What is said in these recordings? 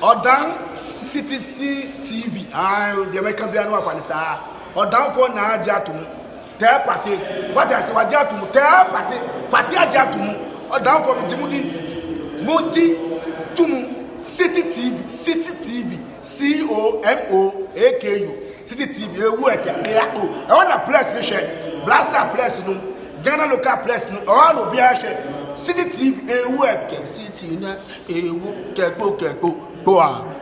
or down CTC TV. The American piano of Anissa. Or down for Najatum. Tell party. What I say, Wajatum. Tell party Ajatum. Or down for Jimudi. Monty Tum. City TV. COMOAKU. City TV. I want a place, Blaster place, no. Ghana local place, no. All of Biashe. City TV. City na. Keko. Boa.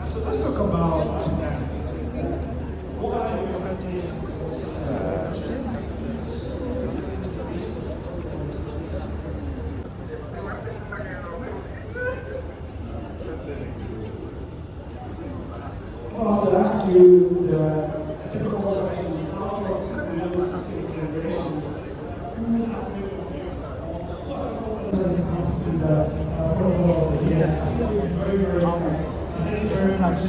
So let's talk about that. What are your expectations? Well, I was to ask you the typical question: how can those 6 generations who has been what's the when it comes to the football? Yeah, very tight.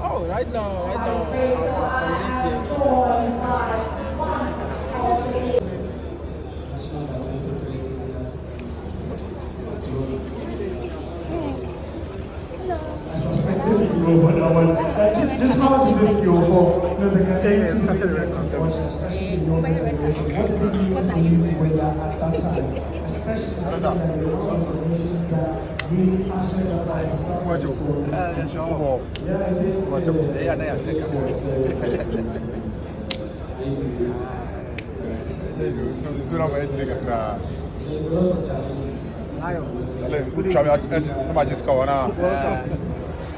Oh, right now. I suspected you know, but just how do you feel for the campaign to watch, especially the younger generation? What did you need to win at that time? Especially the younger generations that really passionate about themselves.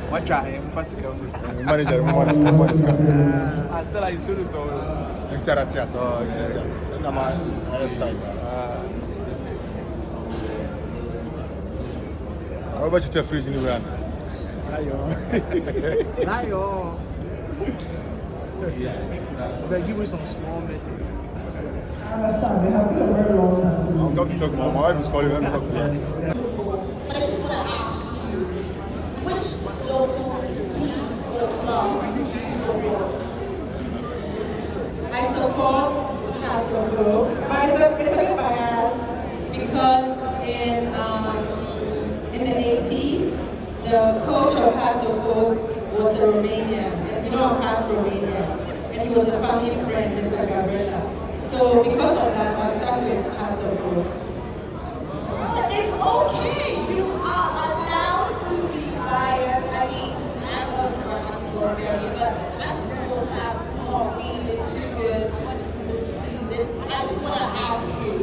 What try? First go. Manager, I still like to do it. I'm sure that's it. I'm how about you tell fridge in the run? Nayo. But give me some small message. I understand, they have been a very long time since. I'm going to talk about my wife is calling. Let me talk to her. But I just want to ask you, which local team or club do you support? I support Hakimi, but it's a bit biased because in the 80s, the coach of Hakimi was a Romanian, and you know I'm part Romanian, and he was a family friend, Mr. Gabriela. So because of that, I stuck with Hakimi. It's okay. You are allowed to be biased. I mean, I was Hakimi, but Hakimi have not really too good this season. I just want to ask you,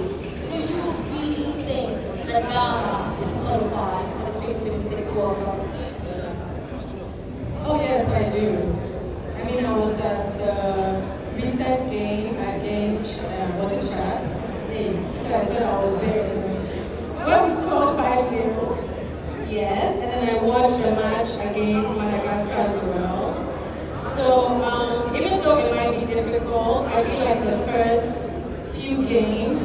do you really think that Ghana can qualify for the 2026 World Cup? Oh yes, I do. I mean, I was at the recent game against, was it Chad? I said I was there. Well, we scored 5-0. Yes, and then I watched the match against Madagascar as well. So even though it might be difficult, I feel like the first few games,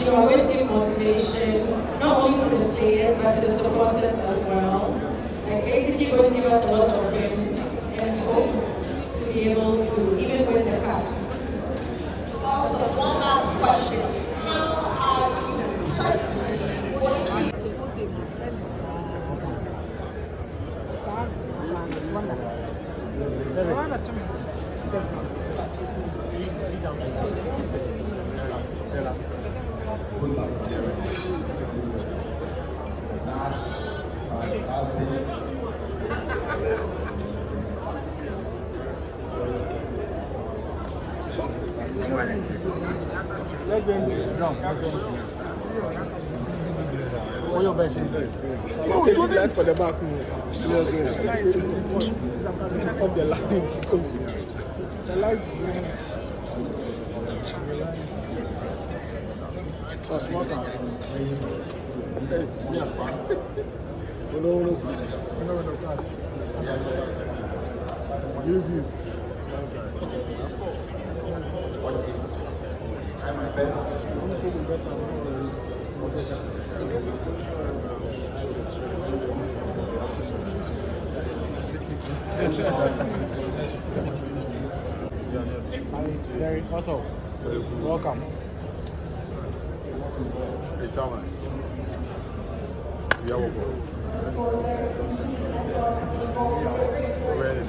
are going to give motivation, not only to the players, but to the supporters as well. Like basically going to give us a lot of vim and hope to be able to even win the cup. Also, one last question. How are you personally going to Rwanda For your best. Oh, do that for the back. Of the lines. The lines. Use this. Try my best. Jerry, what's up? Welcome. Hey, Chairman. Yeah, we'll go. Where is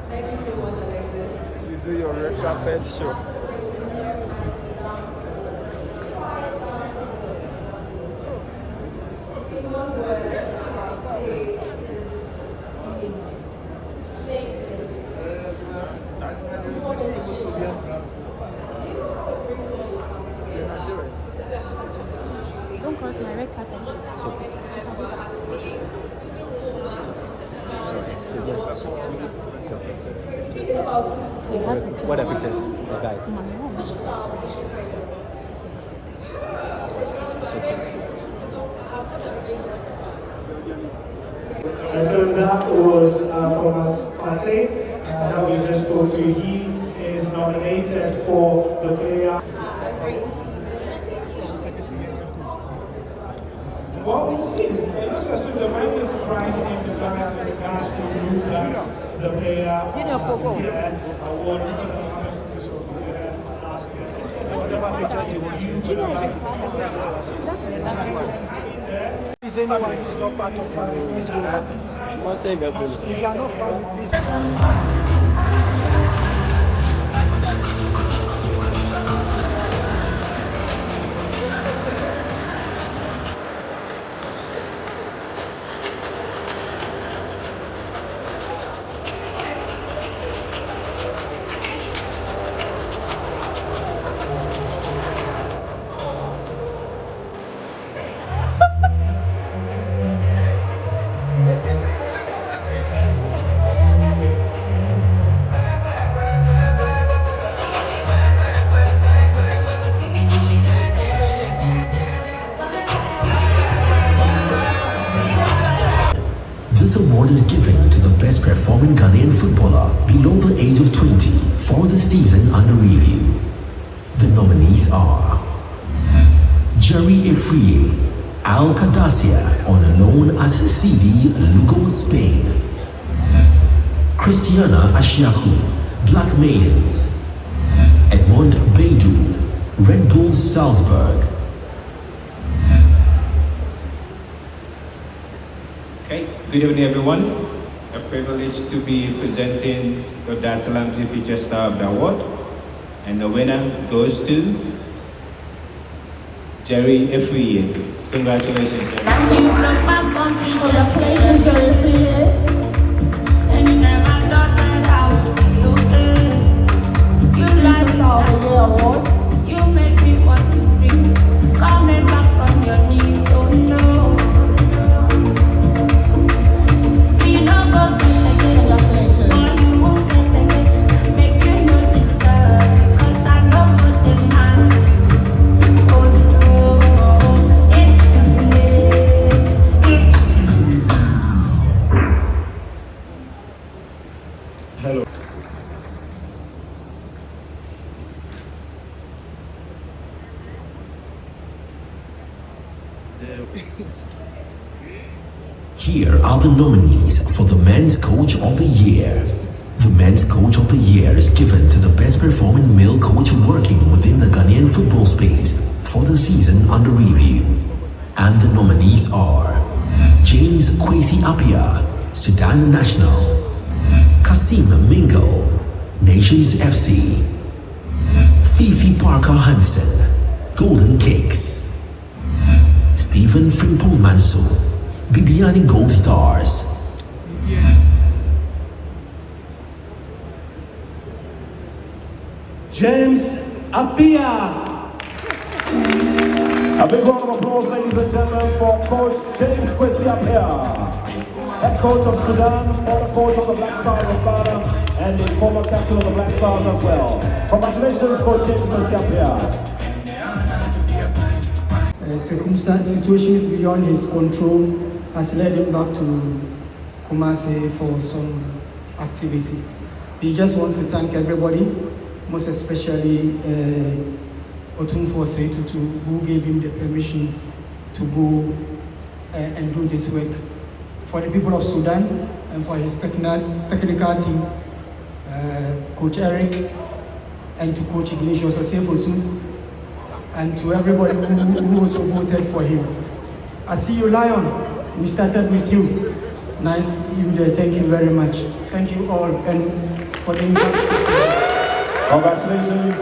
Thank you so much, Alexis. You do your red carpet show. In one word, I'd say is amazing. Amazing. What does it change? You know how it brings all of us together. It's the heart of the country. Don't cross my red carpet. No matter how many times we're heartbroken, we still go back, sit down, and watch something. Speaking about What are pictures? The guys. which club is your favorite? Which club is my favorite? So I'm such a big photographer. And so that was Thomas Partey that we just spoke to. He is nominated for the player. A great season. I think he should. Well, we'll see. It looks as if there might be a surprise in the guys with regards to who that's the player this year. Award to the last year. Is anyone not part of this group? One thing I believe. If you are not found, please. This award is given to the best performing Ghanaian footballer below the age of 20 for the season under review. The nominees are Jerry Efrie, Al Cadacia on a loan at CD Lugo, Spain, Christiana Ashiaku, Black Maidens, Edmond Beidou, Red Bull Salzburg. Okay, good evening everyone. A privilege to be presenting the Datalanti Future Star of the Award. And the winner goes to Jerry Efrie. Congratulations. Thank you, congratulations, you're affiliate. And you never thought that I would be okay. You like Star of the Year award. You make me want to breathe. Coming back on your knees, oh no. See, no go again. Congratulations. Oh, you won't get again. Make you know this stuff. Cause I know what the man. Oh no. It's too late. It's Hello. Here are the nominees for the Men's Coach of the Year. The Men's Coach of the Year is given to the best performing male coach working within the Ghanaian football space for the season under review. And the nominees are James Kwesi Appiah, Sudan National; Kasim Mingo, Nations FC; Fifi Parker Hansen, Golden Cakes; Stephen Frimpong Manso, Bibiani Gold Stars. James Appiah. A big round of applause, ladies and gentlemen, for Coach James Kwesi Appiah, head coach of Sudan, former coach of the Black Stars of Ghana, and the former captain of the Black Stars as well. Congratulations, Coach James Kwesi Appiah. Situations beyond his control has led him back to Kumasi for some activity. We just want to thank everybody, most especially Otumfo Seitutu, who gave him the permission to go and do this work. For the people of Sudan and for his technical team, Coach Eric, and to Coach Ignatius Osefosu, and to everybody who also voted for him. I see you, Lion. We started with you. Nice you there. Thank you very much. Thank you all, and for the invitation. Congratulations.